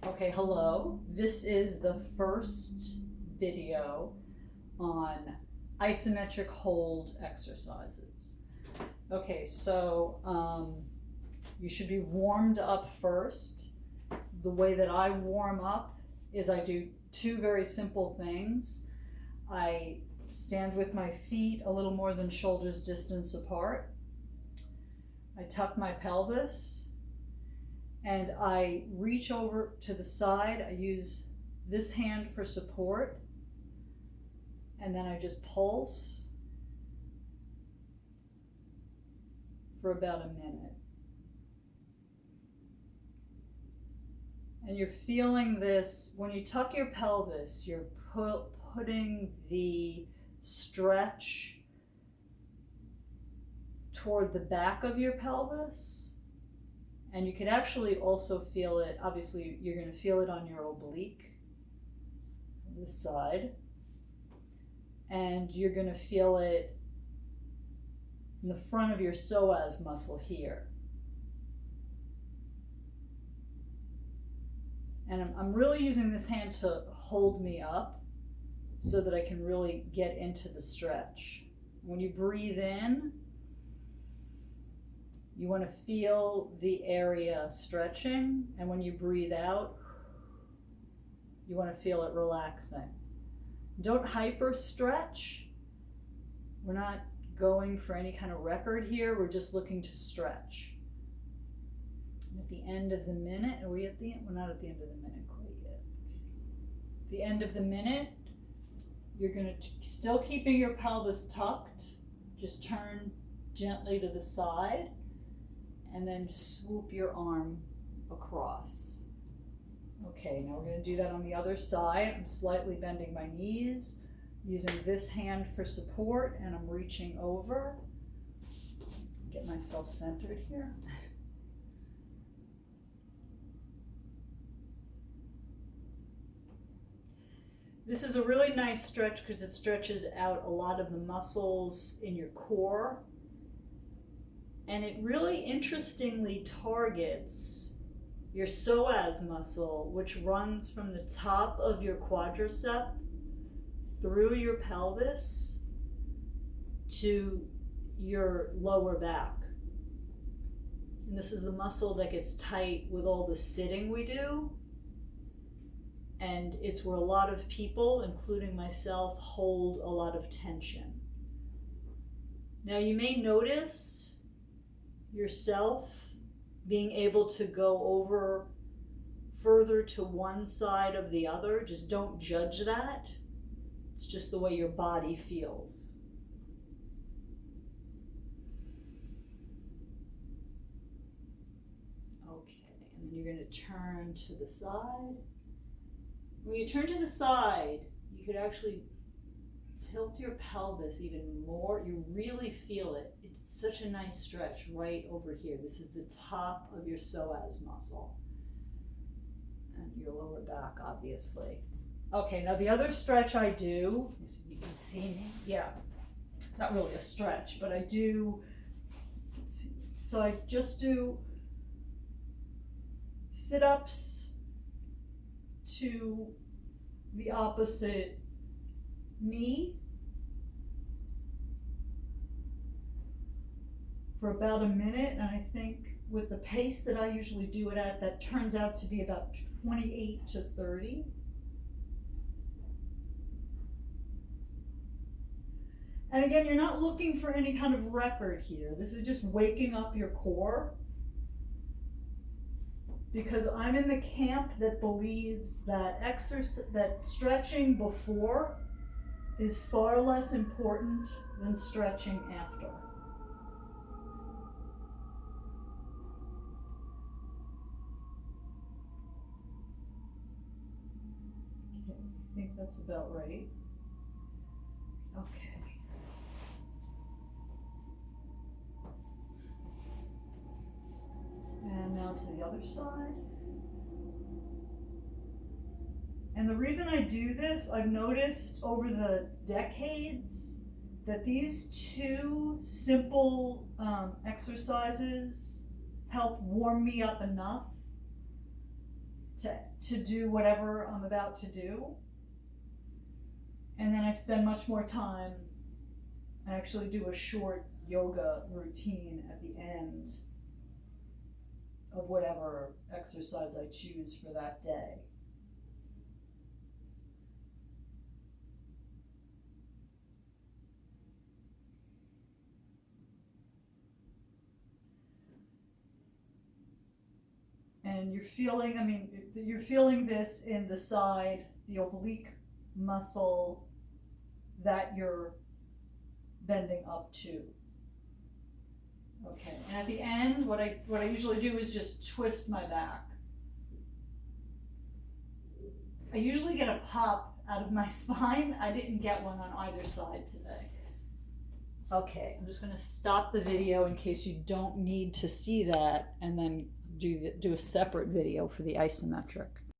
Okay, hello. This is the first video on isometric hold exercises. Okay, so you should be warmed up first. The way that I warm up is I do two very simple things. I stand with my feet a little more than shoulders distance apart. I tuck my pelvis and I reach over to the side. I use this hand for support, and then I just pulse for about a minute. And you're feeling this, when you tuck your pelvis, you're putting the stretch toward the back of your pelvis. And you could actually also feel it, obviously you're going to feel it on your oblique, this side. And you're going to feel it in the front of your psoas muscle here. And I'm really using this hand to hold me up so that I can really get into the stretch. When you breathe in, you want to feel the area stretching, and when you breathe out, you want to feel it relaxing. Don't hyper stretch. We're not going for any kind of record here, we're just looking to stretch. At the end of the minute, are we at the end? We're not at the end of the minute quite yet. At the end of the minute, you're going to, still keeping your pelvis tucked, just turn gently to the side, and then swoop your arm across. Okay, now we're going to do that on the other side. I'm slightly bending my knees, using this hand for support, and I'm reaching over. Get myself centered here. This is a really nice stretch because it stretches out a lot of the muscles in your core. And it really interestingly targets your psoas muscle, which runs from the top of your quadricep through your pelvis to your lower back. And this is the muscle that gets tight with all the sitting we do. And it's where a lot of people, including myself, hold a lot of tension. Now you may notice yourself being able to go over further to one side of the other. Just don't judge that. It's just the way your body feels. Okay, and then you're going to turn to the side. When you turn to the side, you could actually tilt your pelvis even more. You really feel it. It's such a nice stretch right over here. This is the top of your psoas muscle and your lower back, obviously. Okay, now the other stretch I do, so you can see me. Yeah, it's not really a stretch, but I do. Let's see. So I just do sit-ups to the opposite knee for about a minute, and I think with the pace that I usually do it at, that turns out to be about 28 to 30. And again, you're not looking for any kind of record here. This is just waking up your core, because I'm in the camp that believes that that stretching before is far less important than stretching after. Okay, I think that's about right. Okay. And now to the other side. And the reason I do this, I've noticed over the decades that these two simple exercises help warm me up enough to do whatever I'm about to do. And then I spend much more time. I actually do a short yoga routine at the end of whatever exercise I choose for that day. And you're feeling this in the side, the oblique muscle that you're bending up to. Okay, and at the end, what I usually do is just twist my back. I usually get a pop out of my spine. I didn't get one on either side today. Okay, I'm just going to stop the video in case you don't need to see that, and then do a separate video for the isometric.